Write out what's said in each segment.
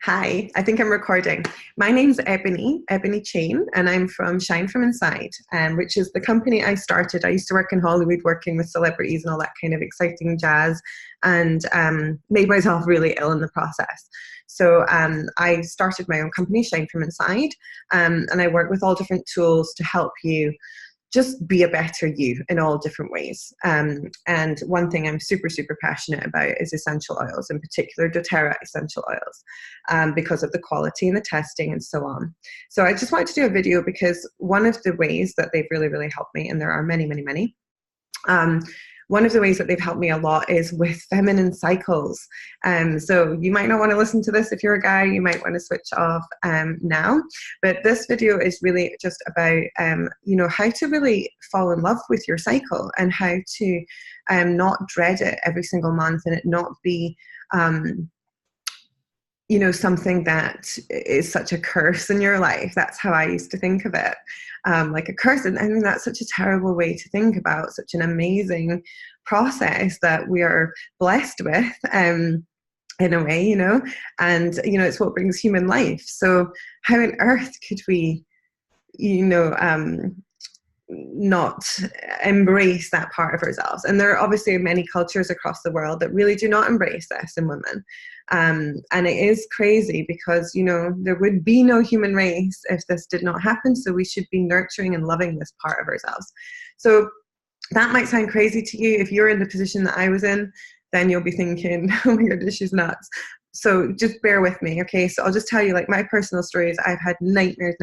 Hi, I think I'm recording. My name's Ebony Cheyne, and I'm from Shine From Inside, which is the company I started. I used to work in Hollywood working with celebrities and all that kind of exciting jazz, and made myself really ill in the process. So I started my own company, Shine From Inside, and I work with all different tools to help you just be a better you in all different ways. And one thing I'm super, super passionate about is essential oils, in particular dōTERRA essential oils, because of the quality and the testing and so on. So I just wanted to do a video because one of the ways that they've really, really helped me, and there are many, many, many, one of the ways that they've helped me a lot is with feminine cycles. So you might not want to listen to this if you're a guy, you might want to switch off now. But this video is really just about, how to really fall in love with your cycle and how to not dread it every single month and it not be, something that is such a curse in your life. That's how I used to think of it, like a curse. And I mean, that's such a terrible way to think about such an amazing process that we are blessed with, in a way, and, it's what brings human life. So how on earth could we, not embrace that part of ourselves? And there are obviously many cultures across the world that really do not embrace this in women. And it is crazy because, there would be no human race if this did not happen. So we should be nurturing and loving this part of ourselves. So that might sound crazy to you. If you're in the position that I was in, then you'll be thinking, oh my goodness, she's nuts. So just bear with me, okay? So I'll just tell you, like, my personal stories. I've had nightmares.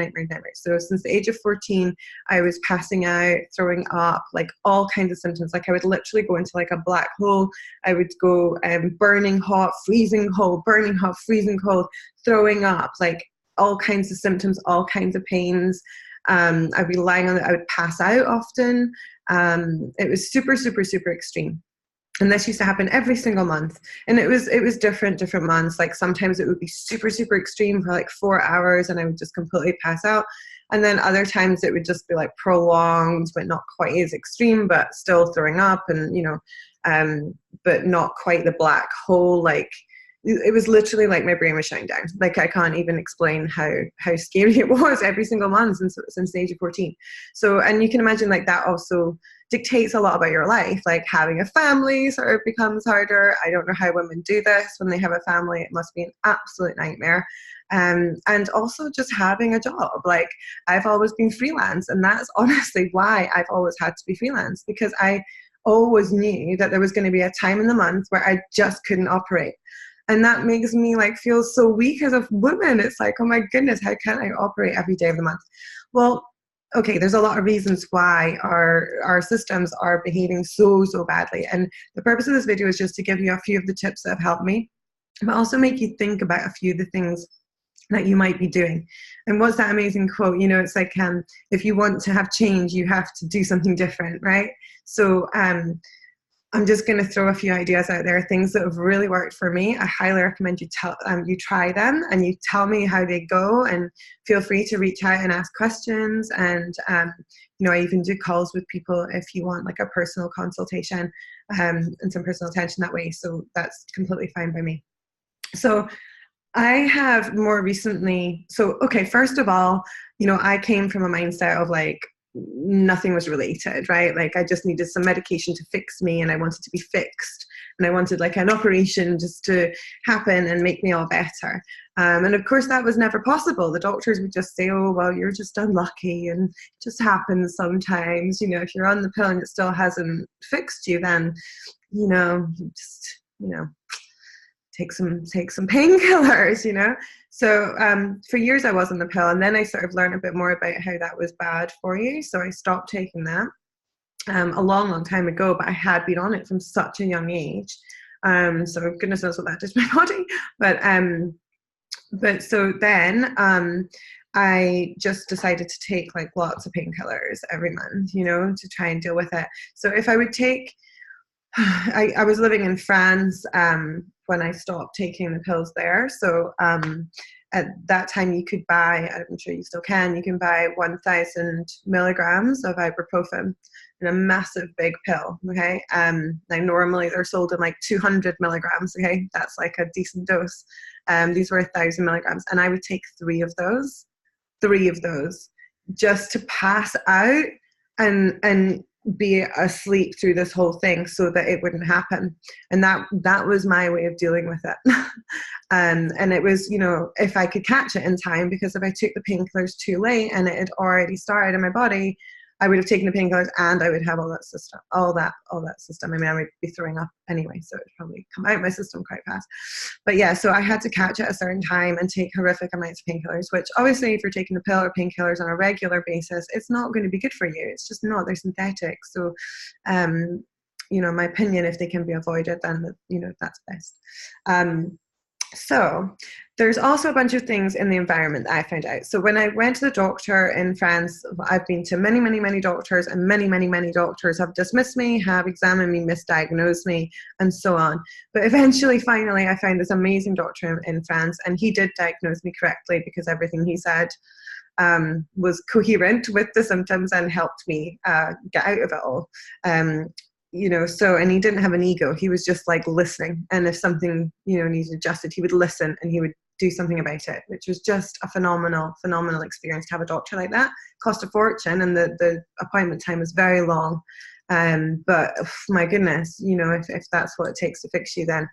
So since the age of 14, I was passing out, throwing up, like all kinds of symptoms. Like I would literally go into like a black hole. I would go burning hot, freezing cold, throwing up, like all kinds of symptoms, all kinds of pains. I'd be lying on it. I would pass out often. It was super, super, super extreme. And this used to happen every single month. And it was different months. Like sometimes it would be super, super extreme for like 4 hours and I would just completely pass out. And then other times it would just be like prolonged, but not quite as extreme, but still throwing up and, but not quite the black hole. Like it was literally like my brain was shutting down. Like I can't even explain how scary it was every single month since the age of 14. So, and you can imagine like that also dictates a lot about your life. Like having a family sort of becomes harder. I don't know how women do this when they have a family. It must be an absolute nightmare. And also just having a job. Like I've always been freelance, and that's honestly why I've always had to be freelance, because I always knew that there was going to be a time in the month where I just couldn't operate. And that makes me like feel so weak as a woman. It's like, oh my goodness, how can I operate every day of the month? Well, okay, there's a lot of reasons why our systems are behaving so badly. And the purpose of this video is just to give you a few of the tips that have helped me, but also make you think about a few of the things that you might be doing. And what's that amazing quote? It's like, if you want to have change, you have to do something different, right? So, I'm just going to throw a few ideas out there, things that have really worked for me. I highly recommend you try them and you tell me how they go, and feel free to reach out and ask questions. And, I even do calls with people if you want like a personal consultation and some personal attention that way. So that's completely fine by me. So I have more recently, okay, first of all, I came from a mindset of like, nothing was related, right? Like I just needed some medication to fix me and I wanted to be fixed, and I wanted like an operation just to happen and make me all better. And of course that was never possible. The doctors would just say, oh, well, you're just unlucky and it just happens sometimes. If you're on the pill and it still hasn't fixed you, then, take some painkillers, So for years I was on the pill, and then I sort of learned a bit more about how that was bad for you. So I stopped taking that a long time ago, but I had been on it from such a young age. So goodness knows what that did to my body. But so then I just decided to take like lots of painkillers every month, to try and deal with it. So if I would take, I was living in France when I stopped taking the pills there. So at that time you could buy, I'm sure you still can, you can buy 1,000 milligrams of ibuprofen. in a massive big pill, okay? Now normally they're sold in like 200 milligrams, okay? That's like a decent dose. These were 1,000 milligrams, and I would take three of those, just to pass out and be asleep through this whole thing so that it wouldn't happen. And that was my way of dealing with it. And it was, you know, if I could catch it in time, because if I took the painkillers too late and it had already started in my body, I would have taken the painkillers and I would have all that system. I mean, I would be throwing up anyway, so it would probably come out my system quite fast. But yeah, so I had to catch it at a certain time and take horrific amounts of painkillers, which obviously if you're taking the pill or painkillers on a regular basis, it's not going to be good for you. It's just not. They're synthetic. So, you know, in my opinion, if they can be avoided, then, you know, that's best. So there's also a bunch of things in the environment that I found out. So when I went to the doctor in France, I've been to many, many, many doctors, and many, many, many doctors have dismissed me, have examined me, misdiagnosed me, and so on. But eventually, finally, I found this amazing doctor in France, and he did diagnose me correctly because everything he said was coherent with the symptoms and helped me get out of it all. You know, so, and he didn't have an ego. He was just like listening. And if something, you know, needed adjusted, he would listen and he would do something about it, which was just a phenomenal experience to have a doctor like that. Cost a fortune, and the appointment time was very long. But my goodness, you know, if that's what it takes to fix you, then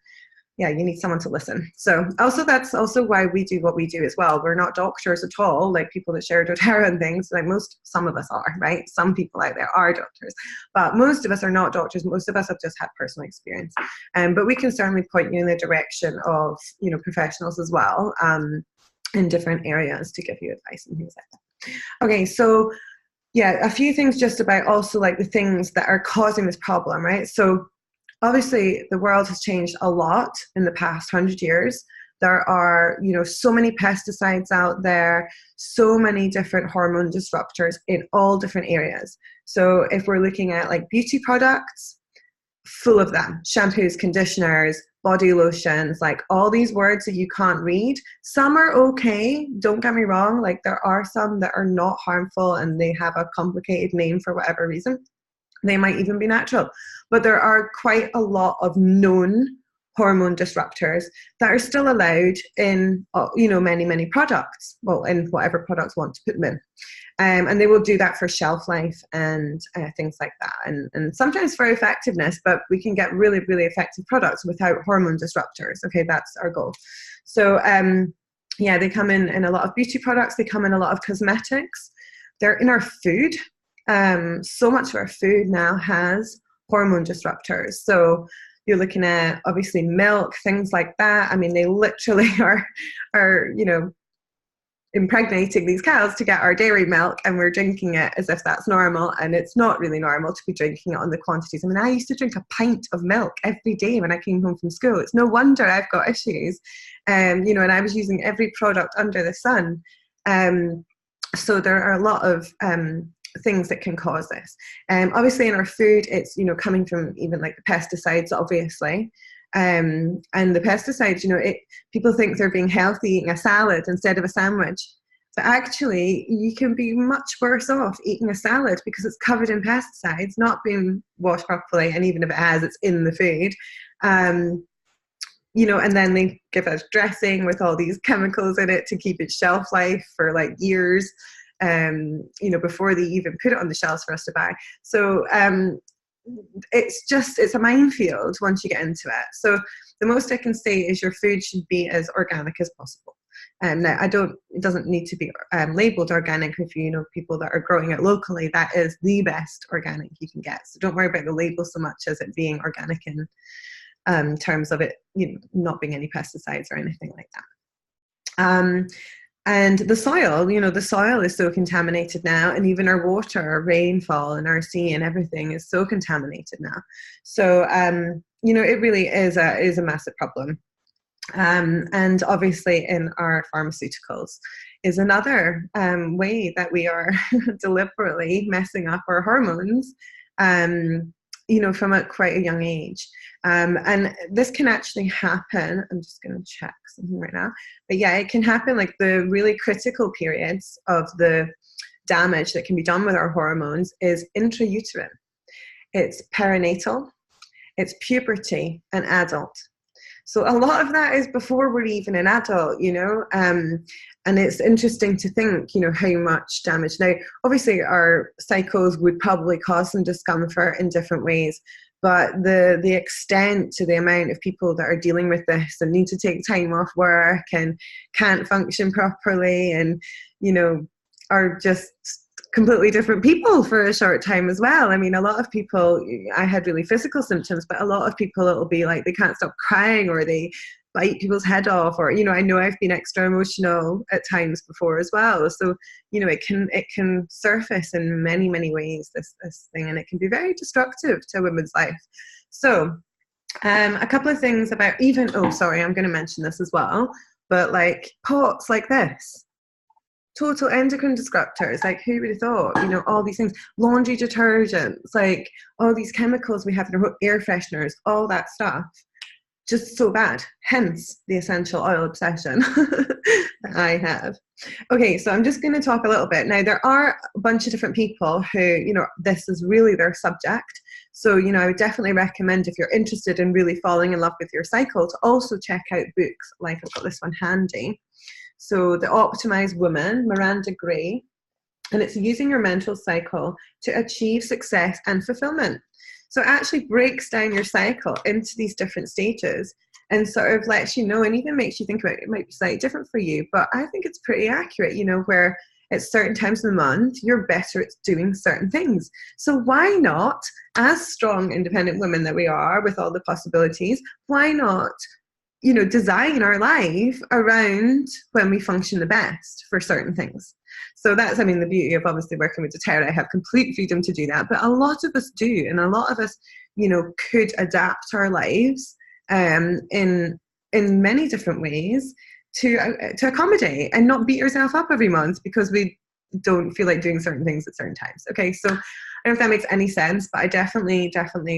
yeah, you need someone to listen. So also, that's also why we do what we do as well. We're not doctors at all, like people that share dōTERRA and things. Like some of us are, right? Some people out there are doctors, but most of us are not doctors. Most of us have just had personal experience. But we can certainly point you in the direction of, you know, professionals as well, in different areas to give you advice and things like that. Okay, so yeah, a few things just about also like the things that are causing this problem, right? So obviously, the world has changed a lot in the past 100 years. There are, you know, so many pesticides out there, so many different hormone disruptors in all different areas. So if we're looking at like beauty products, full of them, shampoos, conditioners, body lotions, like all these words that you can't read. Some are okay, don't get me wrong. Like there are some that are not harmful and they have a complicated name for whatever reason. They might even be natural, but there are quite a lot of known hormone disruptors that are still allowed in, you know, many, many products, well, in whatever products want to put them in. And they will do that for shelf life and things like that. And sometimes for effectiveness, but we can get really, really effective products without hormone disruptors. Okay, that's our goal. So yeah, they come in a lot of beauty products. They come in a lot of cosmetics. They're in our food. So much of our food now has hormone disruptors. So you're looking at obviously milk, things like that. I mean, they literally are, you know, impregnating these cows to get our dairy milk, and we're drinking it as if that's normal, and it's not really normal to be drinking it on the quantities. I mean, I used to drink a pint of milk every day when I came home from school. It's no wonder I've got issues. You know, and I was using every product under the sun. So there are a lot of things that can cause this. Obviously in our food, it's, you know, coming from even like the pesticides, obviously. And the pesticides, you know, people think they're being healthy eating a salad instead of a sandwich. But actually, you can be much worse off eating a salad because it's covered in pesticides, not being washed properly, and even if it has, it's in the food. You know, and then they give us dressing with all these chemicals in it to keep its shelf life for like years. You know, before they even put it on the shelves for us to buy. So it's a minefield once you get into it. So the most I can say is your food should be as organic as possible. Now, it doesn't need to be labeled organic. If you know people that are growing it locally, that is the best organic you can get. So don't worry about the label so much as it being organic in terms of it, you know, not being any pesticides or anything like that. And the soil, you know, the soil is so contaminated now, and even our water, our rainfall and our sea and everything is so contaminated now. So, you know, it really is a massive problem. And obviously in our pharmaceuticals is another way that we are deliberately messing up our hormones, you know, from quite a young age. And this can actually happen. I'm just going to check something right now. But yeah, it can happen like the really critical periods of the damage that can be done with our hormones is intrauterine. it's perinatal, it's puberty, and adult. So a lot of that is before we're even an adult, you know, and it's interesting to think, you know, how much damage. Now, obviously, our cycles would probably cause some discomfort in different ways, but the extent to the amount of people that are dealing with this and need to take time off work and can't function properly and, you know, are just completely different people for a short time as well. I mean, a lot of people, I had really physical symptoms, but a lot of people, it'll be like they can't stop crying or they bite people's head off, or, you know, I know I've been extra emotional at times before as well. So, you know, it can surface in many, many ways, this thing, and it can be very destructive to a woman's life. So a couple of things about even, oh, sorry, I'm going to mention this as well, but like pots like this, total endocrine disruptors, like who would have thought, you know, all these things, laundry detergents, like all these chemicals we have in our air fresheners, all that stuff, just so bad. Hence the essential oil obsession that I have. Okay, so I'm just going to talk a little bit. Now, there are a bunch of different people who, you know, this is really their subject. So, you know, I would definitely recommend, if you're interested in really falling in love with your cycle, to also check out books like, I've got this one handy. So The Optimized Woman, Miranda Gray, and it's using your menstrual cycle to achieve success and fulfillment. So it actually breaks down your cycle into these different stages and sort of lets you know, and even makes you think about it. It might be slightly different for you, but I think it's pretty accurate, you know, where at certain times of the month, you're better at doing certain things. So why not, as strong, independent women that we are with all the possibilities, why not, you know, design our life around when we function the best for certain things? So that's, I mean, the beauty of obviously working with dōTERRA. I have complete freedom to do that, but a lot of us do, and a lot of us, you know, could adapt our lives in many different ways to accommodate and not beat yourself up every month because we don't feel like doing certain things at certain times. Okay, so I don't know if that makes any sense, but I definitely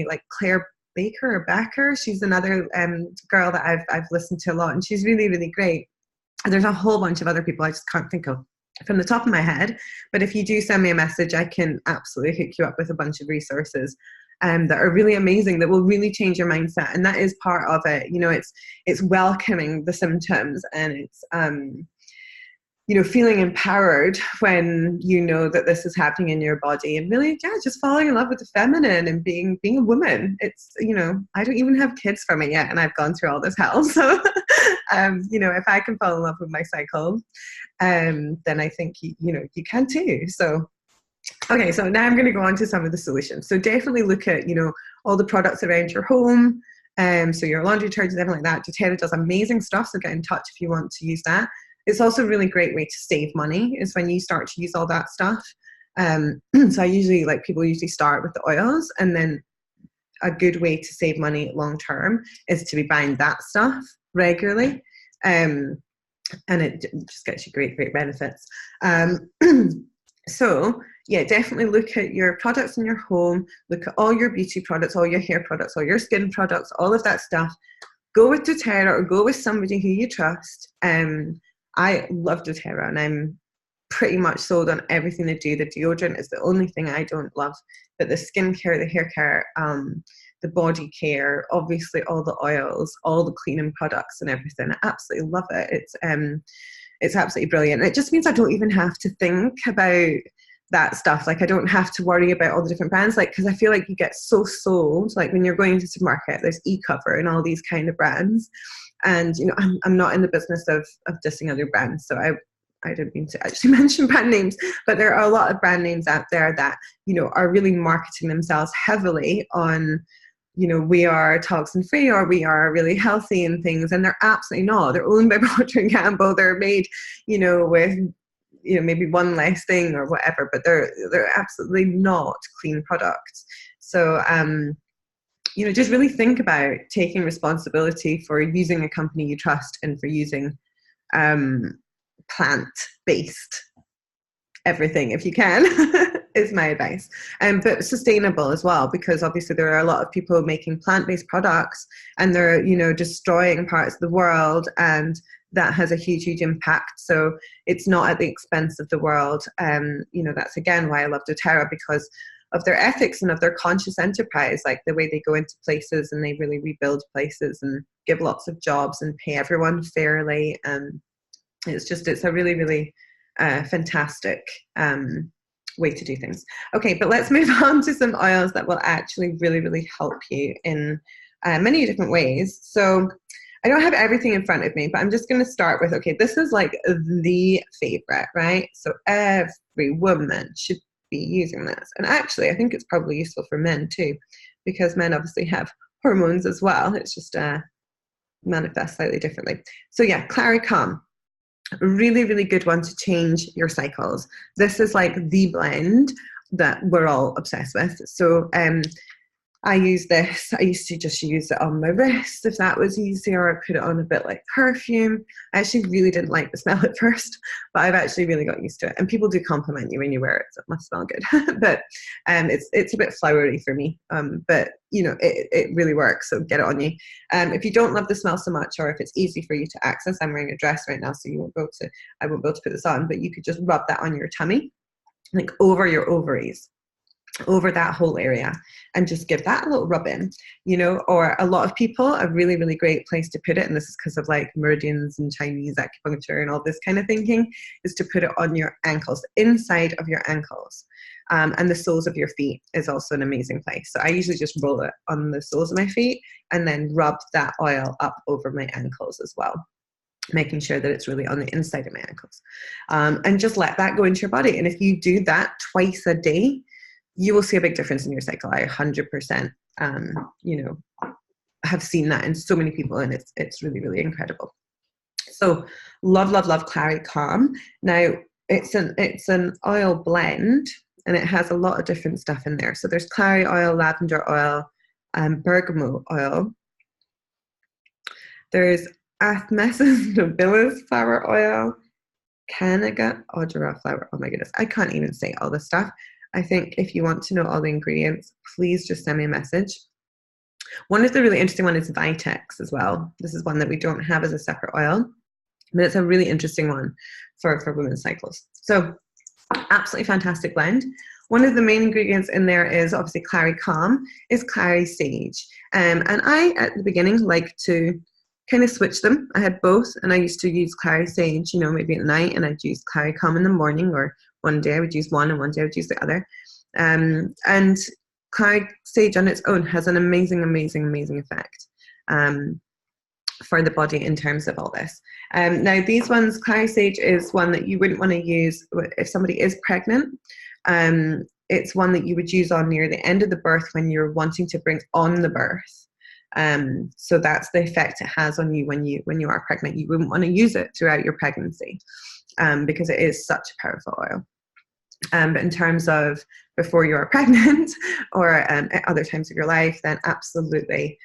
like Claire Baker, she's another girl that I've listened to a lot, and she's really, really great. And there's a whole bunch of other people I just can't think of from the top of my head, but if you do send me a message, I can absolutely hook you up with a bunch of resources that are really amazing, that will really change your mindset. And that is part of it. You know, it's welcoming the symptoms, and it's you know, feeling empowered when you know that this is happening in your body, and really, yeah, just falling in love with the feminine and being a woman. It's, you know, I don't even have kids from it yet, and I've gone through all this hell. So, you know, if I can fall in love with my cycle, then I think, you know, you can too. So, okay, so now I'm going to go on to some of the solutions. So definitely look at, you know, all the products around your home. So your laundry detergent, everything like that. dōTERRA does amazing stuff, so get in touch if you want to use that. It's also a really great way to save money, is when you start to use all that stuff. So I usually, like, people usually start with the oils, and then a good way to save money long term is to be buying that stuff regularly. And it just gets you great benefits. So yeah, definitely look at your products in your home, look at all your beauty products, all your hair products, all your skin products, all of that stuff. Go with dōTERRA, or go with somebody who you trust. I love dōTERRA, and I'm pretty much sold on everything they do. The deodorant is the only thing I don't love, but the skincare, the hair care, the body care, obviously all the oils, all the cleaning products and everything. I absolutely love it. It's absolutely brilliant. It just means I don't even have to think about that stuff. Like, I don't have to worry about all the different brands, like, because I feel like you get so sold, like when you're going to the supermarket, there's eCover and all these kind of brands. And, you know, I'm not in the business of dissing other brands, so I don't mean to actually mention brand names, but there are a lot of brand names out there that, you know, are really marketing themselves heavily on, you know, we are toxin free, or we are really healthy and things, and they're absolutely not. They're owned by Procter & Gamble. They're made, you know, with, you know, maybe one less thing or whatever, but they're absolutely not clean products. So, you know, just really think about taking responsibility for using a company you trust, and for using plant-based everything if you can is my advice. But sustainable as well, because obviously there are a lot of people making plant-based products, and they're, you know, destroying parts of the world, and that has a huge impact. So it's not at the expense of the world. You know, that's again why I love dōTERRA, because of their ethics and of their conscious enterprise, like the way they go into places and they really rebuild places and give lots of jobs and pay everyone fairly. It's a really, really fantastic way to do things. Okay, but let's move on to some oils that will actually really, really help you in many different ways. So I don't have everything in front of me, but I'm just going to start with, okay, this is like the favorite, right? So every woman should be using this. And actually, I think it's probably useful for men too, because men obviously have hormones as well. It's just manifests slightly differently. So yeah, Clary Calm. Really, really good one to change your cycles. This is like the blend that we're all obsessed with. So I use this. I used to just use it on my wrist if that was easier. I put it on a bit like perfume. I actually really didn't like the smell at first, but I've actually really got used to it. And people do compliment you when you wear it, so it must smell good. But it's a bit flowery for me. But you know, it really works. So get it on you. If you don't love the smell so much, or if it's easy for you to access, I'm wearing a dress right now, so I won't be able to put this on. But you could just rub that on your tummy, like over your ovaries, over that whole area, and just give that a little rub in, you know. Or a lot of people, a really, really great place to put it, and this is because of like meridians and Chinese acupuncture and all this kind of thinking, is to put it on your ankles, inside of your ankles. And the soles of your feet is also an amazing place. So I usually just roll it on the soles of my feet and then rub that oil up over my ankles as well, making sure that it's really on the inside of my ankles. And just let that go into your body. And if you do that twice a day, you will see a big difference in your cycle. I 100%, you know, have seen that in so many people, and it's really, really incredible. So love, love, love Clary Calm. Now it's an oil blend, and it has a lot of different stuff in there. So there's clary oil, lavender oil, bergamot oil. There's Athmesis nobilis flower oil, Canega odora flower. Oh my goodness, I can't even say all this stuff. I think if you want to know all the ingredients, please just send me a message. One of the really interesting one is Vitex as well. This is one that we don't have as a separate oil, but it's a really interesting one for women's cycles. So absolutely fantastic blend. One of the main ingredients in there is obviously Clary Calm, is clary sage. And I, at the beginning, like to kind of switch them. I had both, and I used to use clary sage, you know, maybe at night, and I'd use Clary Calm in the morning, or one day I would use one and one day I would use the other. And clary sage on its own has an amazing, amazing, amazing effect for the body in terms of all this. Now these ones, clary sage is one that you wouldn't want to use if somebody is pregnant. It's one that you would use on near the end of the birth when you're wanting to bring on the birth. So that's the effect it has on you when you are pregnant. You wouldn't want to use it throughout your pregnancy because it is such a powerful oil. But in terms of before you are pregnant or at other times of your life, then absolutely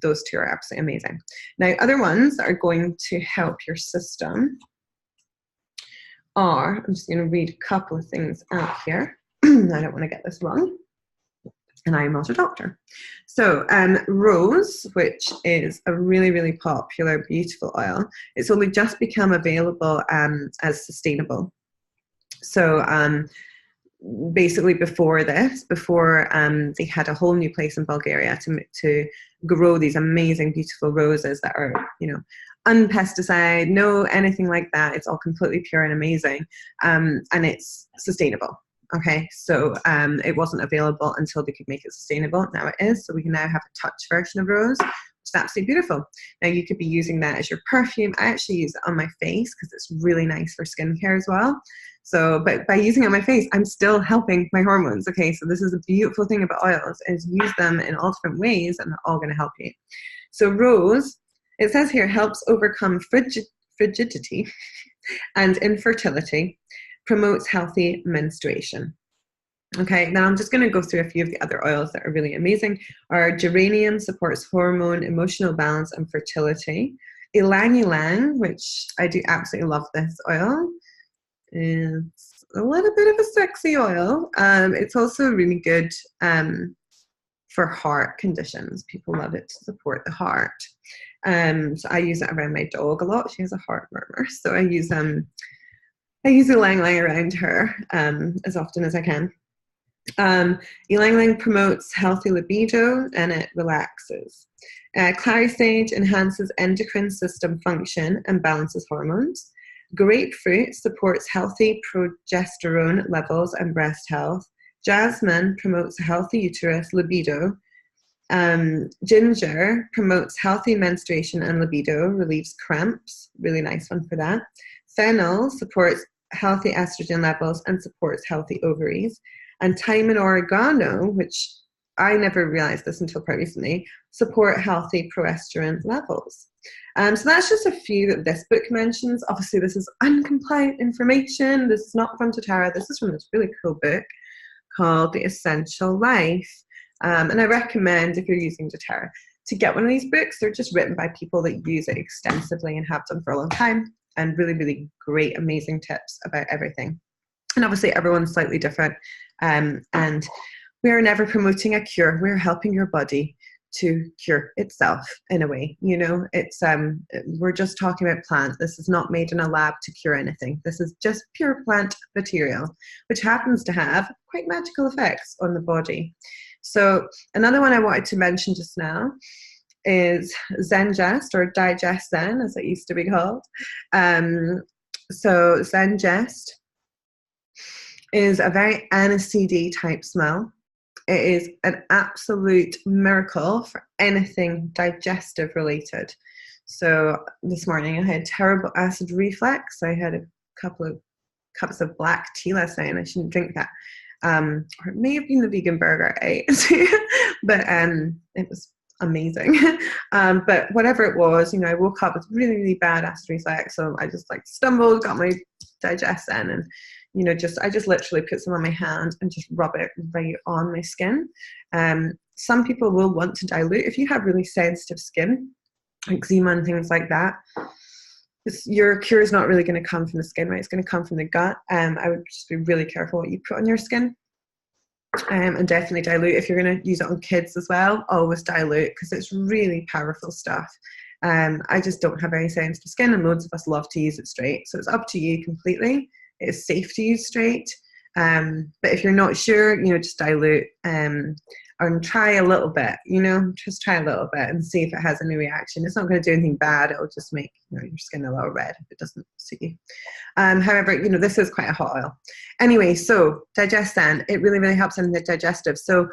those two are absolutely amazing. Now other ones that are going to help your system are, I'm just going to read a couple of things out here. I don't want to get this wrong, and I am not a doctor. So rose, which is a really, really popular, beautiful oil, it's only just become available as sustainable. So basically before this, they had a whole new place in Bulgaria to grow these amazing, beautiful roses that are, you know, unpesticide, no anything like that. It's all completely pure and amazing, and it's sustainable. Okay, so it wasn't available until they could make it sustainable. Now it is, so we can now have a touch version of rose, which is absolutely beautiful. Now you could be using that as your perfume. I actually use it on my face because it's really nice for skincare as well. So, but by using it on my face, I'm still helping my hormones. Okay, so this is a beautiful thing about oils, is use them in all different ways, and they're all going to help you. So rose, it says here, helps overcome frigidity and infertility, promotes healthy menstruation. Okay, now I'm just going to go through a few of the other oils that are really amazing. Our geranium supports hormone, emotional balance, and fertility. Ylang ylang, which I do absolutely love this oil. It's a little bit of a sexy oil. It's also really good for heart conditions. People love it to support the heart. So I use it around my dog a lot. She has a heart murmur, so I use ylang ylang around her as often as I can. Ylang Ylang promotes healthy libido and it relaxes. Clary sage enhances endocrine system function and balances hormones. Grapefruit supports healthy progesterone levels and breast health. Jasmine promotes a healthy uterus, libido. Ginger promotes healthy menstruation and libido, relieves cramps, really nice one for that. Fennel supports healthy estrogen levels and supports healthy ovaries. And thyme and oregano, which I never realized this until quite recently, support healthy progesterone levels. So that's just a few that this book mentions. Obviously, this is uncompliant information. This is not from dōTERRA. This is from this really cool book called The Essential Life. And I recommend, if you're using dōTERRA, to get one of these books. They're just written by people that use it extensively and have done for a long time, and really, really great, amazing tips about everything. And obviously, everyone's slightly different. And we are never promoting a cure. We're helping your body to cure itself in a way. You know, it's we're just talking about plants. This is not made in a lab to cure anything. This is just pure plant material, which happens to have quite magical effects on the body. So another one I wanted to mention just now is Zengest, or Digest Zen, as it used to be called. So Zengest is a very aniseedy type smell. It is an absolute miracle for anything digestive related. So this morning I had terrible acid reflux. I had a couple of cups of black tea last night and I shouldn't drink that. Or it may have been the vegan burger I ate, but it was amazing. But whatever it was, you know, I woke up with really, really bad acid reflux. So I just like stumbled, got my Digest in, and you know, I just literally put some on my hand and just rub it right on my skin. Some people will want to dilute. If you have really sensitive skin, eczema and things like that, your cure is not really going to come from the skin, right? It's going to come from the gut. I would just be really careful what you put on your skin. And definitely dilute. If you're going to use it on kids as well, always dilute, because it's really powerful stuff. I just don't have very sensitive skin, and loads of us love to use it straight. So it's up to you completely. It is safe to use straight. But if you're not sure, you know, just dilute and try a little bit, you know, just try a little bit and see if it has any reaction. It's not going to do anything bad. It'll just make, you know, your skin a little red if it doesn't suit you. However, you know, this is quite a hot oil. Anyway, so Digestan, it really, really helps in the digestive. So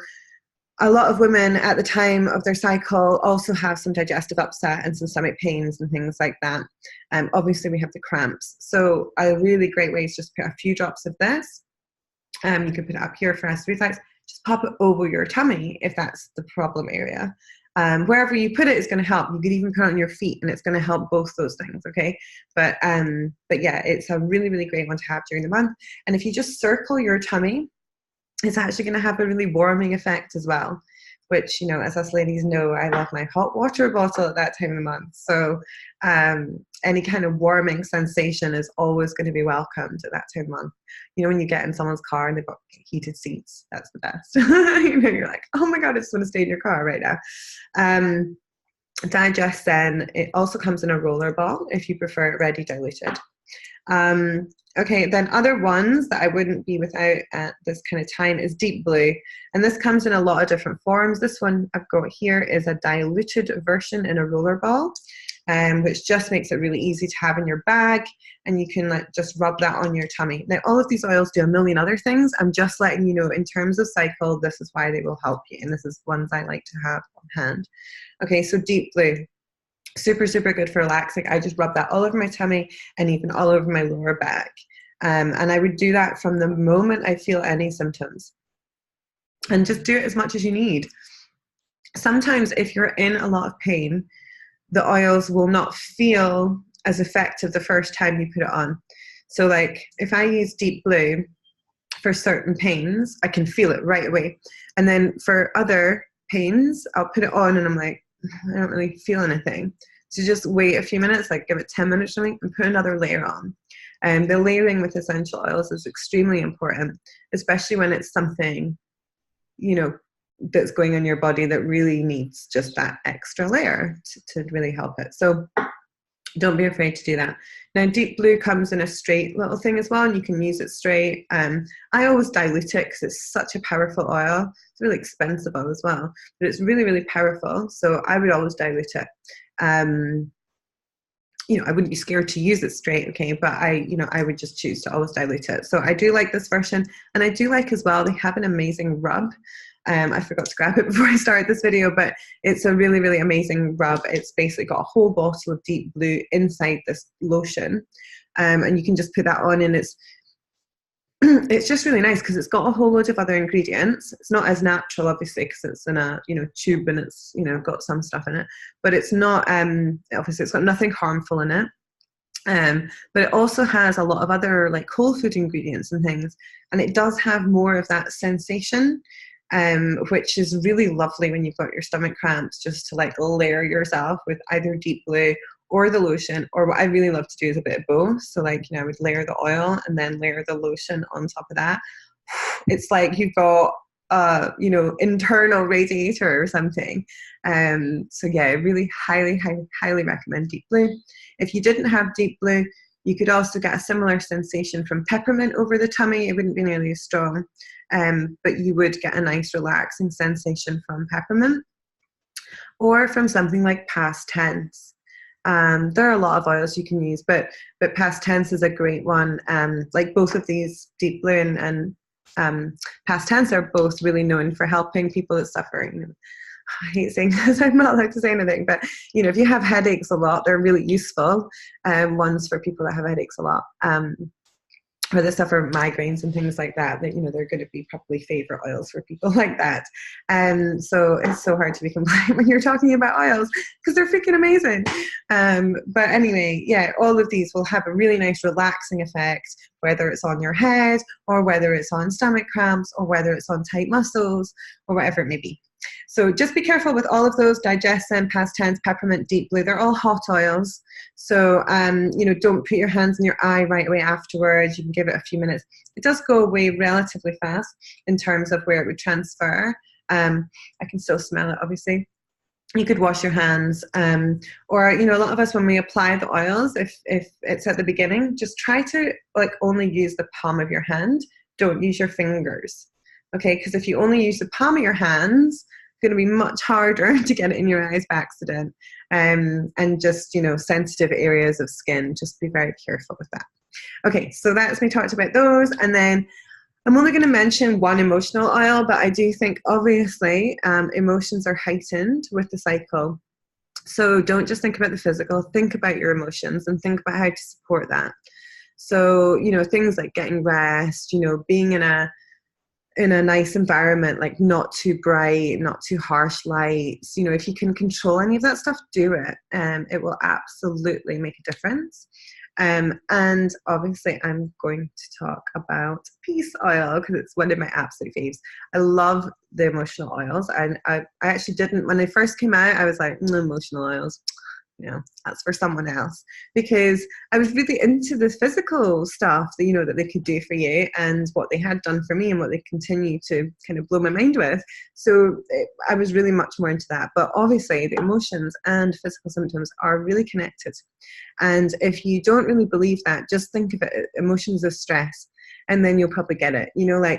a lot of women at the time of their cycle also have some digestive upset and some stomach pains and things like that. Obviously, we have the cramps. So a really great way is just put a few drops of this. You can put it up here for acid reflux. Just pop it over your tummy if that's the problem area. Wherever you put it is going to help. You could even put it on your feet, and it's going to help both those things, okay? But yeah, it's a really, really great one to have during the month. And if you just circle your tummy, it's actually going to have a really warming effect as well, which, you know, as us ladies know, I love my hot water bottle at that time of the month. So any kind of warming sensation is always going to be welcomed at that time of the month. You know, when you get in someone's car and they've got heated seats, that's the best. You know, you're like, oh my God, I just want to stay in your car right now. Digest Zen, it also comes in a roller ball if you prefer it ready diluted. Okay, then other ones that I wouldn't be without at this kind of time is Deep Blue. And this comes in a lot of different forms. This one I've got here is a diluted version in a roller ball, which just makes it really easy to have in your bag. And you can like just rub that on your tummy. Now, all of these oils do a million other things. I'm just letting you know in terms of cycle, this is why they will help you. And this is ones I like to have on hand. Okay, so Deep Blue. Super, super good for relaxing. I just rub that all over my tummy and even all over my lower back. And I would do that from the moment I feel any symptoms. And just do it as much as you need. Sometimes if you're in a lot of pain, the oils will not feel as effective the first time you put it on. So like if I use Deep Blue for certain pains, I can feel it right away. And then for other pains, I'll put it on and I'm like, I don't really feel anything. So just wait a few minutes, like give it 10 minutes or something, and put another layer on. And the layering with essential oils is extremely important, especially when it's something, you know, that's going on your body that really needs just that extra layer to really help it. So Don't be afraid to do that. Now, deep blue comes in a straight little thing as well, and you can use it straight. I always dilute it because it's such a powerful oil. It's really expensive as well, but it's really, really powerful. So I would always dilute it. You know, I wouldn't be scared to use it straight, okay, but I would just choose to always dilute it. So I do like this version, and I do like as well, they have an amazing rub. I forgot to grab it before I started this video, but it's a really, really amazing rub. It's basically got a whole bottle of deep blue inside this lotion, and you can just put that on, and it's just really nice because it's got a whole load of other ingredients. It's not as natural, obviously, because it's in a tube and it's got some stuff in it, but it's not obviously it's got nothing harmful in it. But it also has a lot of other like whole food ingredients and things, and it does have more of that sensation. Which is really lovely when you've got your stomach cramps, just to like layer yourself with either deep blue or the lotion, or what I really love to do is a bit of both. So like, I would layer the oil and then layer the lotion on top of that. It's like you've got internal radiator or something. So yeah, I really highly recommend deep blue. If you didn't have deep blue, you could also get a similar sensation from peppermint over the tummy. It wouldn't be nearly as strong, but you would get a nice relaxing sensation from peppermint, or from something like past tense. There are a lot of oils you can use, but past tense is a great one. Like both of these, deep blue and past tense, are both really known for helping people that suffer. I hate saying this, I'm not allowed to say anything, but if you have headaches a lot, they're really useful ones for people that have headaches a lot, or that suffer migraines and things like that, they're going to be probably favorite oils for people like that. So it's so hard to be compliant when you're talking about oils because they're freaking amazing. But anyway, yeah, all of these will have a really nice relaxing effect, whether it's on your head or whether it's on stomach cramps or whether it's on tight muscles or whatever it may be. So just be careful with all of those: digestion, past tense, peppermint, deep blue. They're all hot oils. So, don't put your hands in your eye right away afterwards. You can give it a few minutes. It does go away relatively fast in terms of where it would transfer. I can still smell it, obviously. You could wash your hands, or a lot of us, when we apply the oils, if it's at the beginning, just try to only use the palm of your hand. Don't use your fingers. Okay, because if you only use the palm of your hands, it's going to be much harder to get it in your eyes by accident. And just, sensitive areas of skin, just be very careful with that. Okay, so that's me talked about those. And then I'm only going to mention one emotional oil, but I do think, obviously, emotions are heightened with the cycle. So don't just think about the physical, think about your emotions and think about how to support that. So, things like getting rest, being in a nice environment, like not too bright, not too harsh lights. If you can control any of that stuff, do it. It will absolutely make a difference. And obviously I'm going to talk about peace oil because it's one of my absolute faves. I love the emotional oils. And I actually didn't, when they first came out, I was like, emotional oils, that's for someone else, because I was really into the physical stuff that, that they could do for you and what they had done for me and what they continue to kind of blow my mind with. So I was really much more into that. But obviously the emotions and physical symptoms are really connected. And if you don't really believe that, just think of it, emotions as stress, and then you'll probably get it.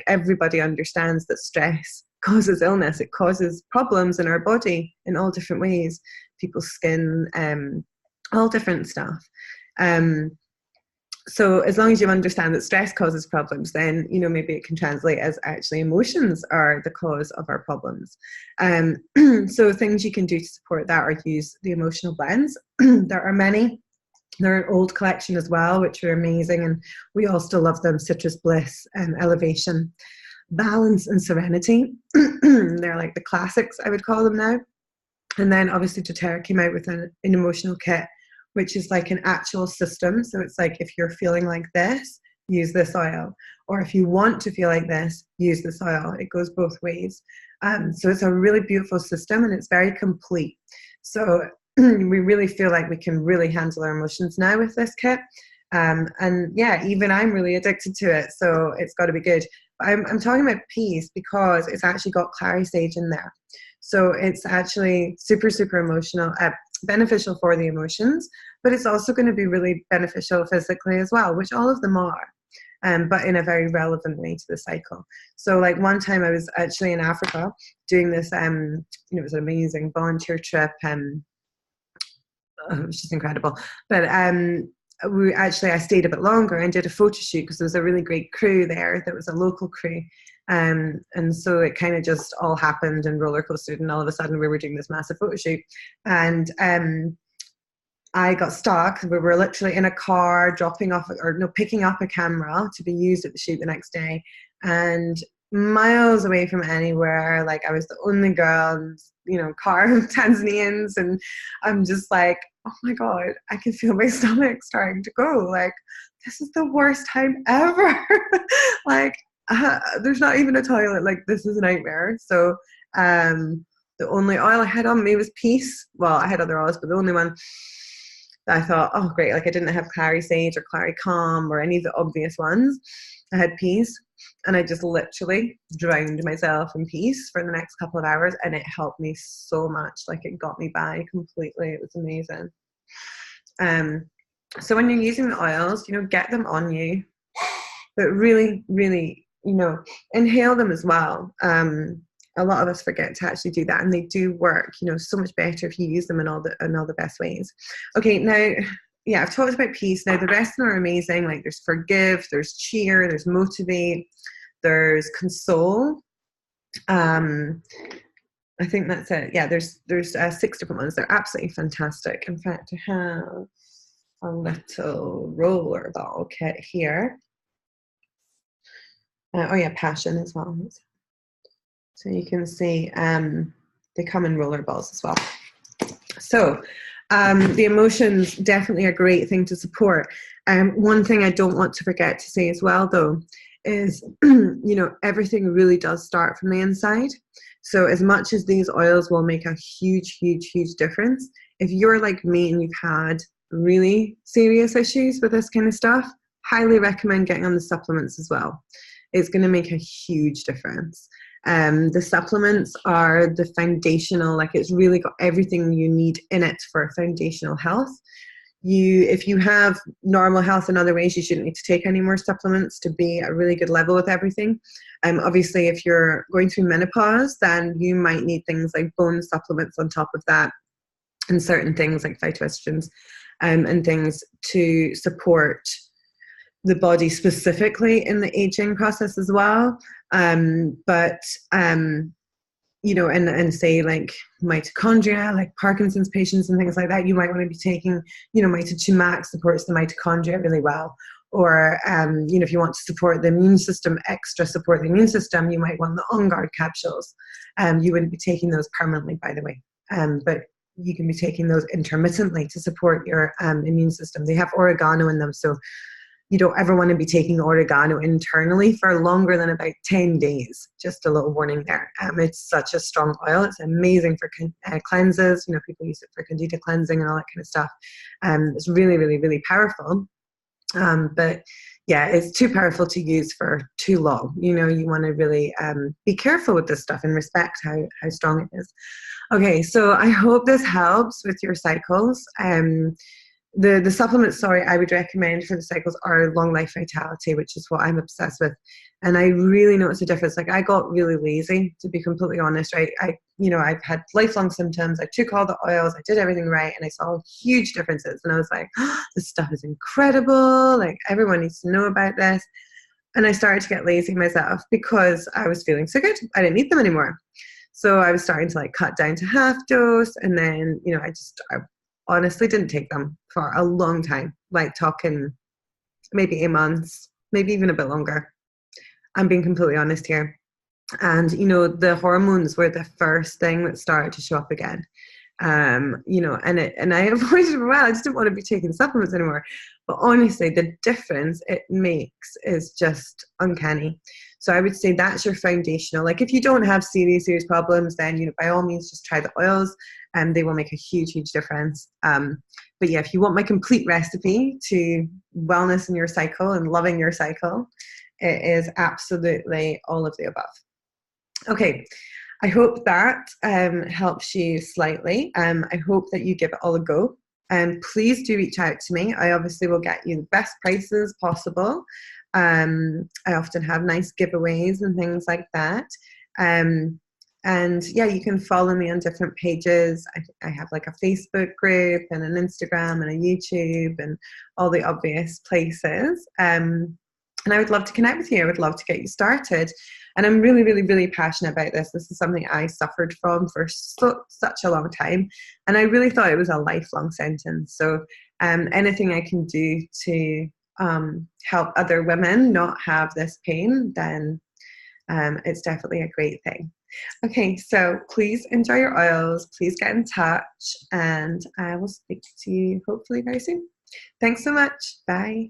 Everybody understands that stress causes illness. It causes problems in our body in all different ways. People's skin, all different stuff. So as long as you understand that stress causes problems, then, maybe it can translate as actually emotions are the cause of our problems. So things you can do to support that are use the emotional blends. There are many. They're an old collection as well, which are amazing, and we all still love them. Citrus Bliss, Elevation, Balance, and Serenity. They're like the classics, I would call them now. And then obviously dōTERRA came out with an emotional kit, which is like an actual system. So it's like, if you're feeling like this, use this oil. Or if you want to feel like this, use this oil. It goes both ways. So it's a really beautiful system and it's very complete. So we really feel like we can really handle our emotions now with this kit. And yeah, even I'm really addicted to it. So it's got to be good. But I'm talking about peace because it's actually got clary sage in there. So it's actually super, super emotional, beneficial for the emotions, but it's also going to be really beneficial physically as well, which all of them are. But in a very relevant way to the cycle. So like one time I was actually in Africa doing this, it was an amazing volunteer trip, it was just incredible. But I stayed a bit longer and did a photo shoot because there was a really great crew there that was a local crew. And so it kind of just all happened and roller coastered, and all of a sudden we were doing this massive photo shoot. And I got stuck. We were literally in a car picking up a camera to be used at the shoot the next day, and miles away from anywhere. Like I was the only girl in, car of Tanzanians, and I'm just like, oh my God, I can feel my stomach starting to go. Like, this is the worst time ever. Like, there's not even a toilet. Like, this is a nightmare. So, the only oil I had on me was Peace. Well, I had other oils, but the only one I thought, oh great, like I didn't have Clary Sage or Clary Calm or any of the obvious ones. I had Peace, and I just literally drowned myself in Peace for the next couple of hours, and it helped me so much. Like it got me by completely. It was amazing. So when you're using the oils, get them on you, but really, really, inhale them as well. A lot of us forget to actually do that, and they do work, so much better if you use them in all the best ways. Okay, now, yeah, I've talked about Peace. Now the rest of them are amazing. Like there's Forgive, there's Cheer, there's Motivate, there's Console. I think that's it. Yeah, there's 6 different ones. They're absolutely fantastic. In fact, I have a little roller ball kit here. Oh yeah, Passion as well. So you can see they come in roller balls as well. So the emotions, definitely a great thing to support. One thing I don't want to forget to say as well, though, is, everything really does start from the inside. So as much as these oils will make a huge, huge, huge difference, if you're like me and you've had really serious issues with this kind of stuff, highly recommend getting on the supplements as well. It's going to make a huge difference. The supplements are the foundational, like it's really got everything you need in it for foundational health. If you have normal health in other ways, you shouldn't need to take any more supplements to be at a really good level with everything. Obviously, if you're going through menopause, then you might need things like bone supplements on top of that, and certain things like phytoestrogens and things to support the body specifically in the aging process as well. And say like mitochondria, like Parkinson's patients and things like that, you might want to be taking, Mito2 Max supports the mitochondria really well. Or, if you want to support the immune system, support the immune system, you might want the On Guard capsules. You wouldn't be taking those permanently, by the way. But you can be taking those intermittently to support your immune system. They have oregano in them, so you don't ever want to be taking oregano internally for longer than about 10 days. Just a little warning there. It's such a strong oil. It's amazing for cleanses. People use it for candida cleansing and all that kind of stuff. It's really, really, really powerful. But yeah, it's too powerful to use for too long. You want to really be careful with this stuff and respect how strong it is. Okay, so I hope this helps with your cycles. The supplements, I would recommend for the cycles are Long Life Vitality, which is what I'm obsessed with. And I really noticed a difference. Like I got really lazy, to be completely honest. I've had lifelong symptoms. I took all the oils, I did everything right, and I saw huge differences. And I was like, this stuff is incredible. Like everyone needs to know about this. And I started to get lazy myself because I was feeling so good. I didn't need them anymore. So I was starting to like cut down to half dose. And then, I honestly didn't take them for a long time, like talking maybe 8 months, maybe even a bit longer. I'm being completely honest here. And, the hormones were the first thing that started to show up again. And I avoided it for a while. I just didn't want to be taking supplements anymore. But honestly, the difference it makes is just uncanny. So I would say that's your foundational. Like if you don't have serious problems, then, by all means, just try the oils and they will make a huge, huge difference. But yeah, if you want my complete recipe to wellness in your cycle and loving your cycle, it is absolutely all of the above. Okay. I hope that helps you slightly. I hope that you give it all a go. Please do reach out to me. I obviously will get you the best prices possible. I often have nice giveaways and things like that. And yeah, you can follow me on different pages. I have like a Facebook group and an Instagram and a YouTube and all the obvious places. And I would love to connect with you. I would love to get you started. And I'm really, really, really passionate about this. This is something I suffered from for such a long time. And I really thought it was a lifelong sentence. So anything I can do to help other women not have this pain, then it's definitely a great thing. Okay, so please enjoy your oils. Please get in touch. And I will speak to you hopefully very soon. Thanks so much. Bye.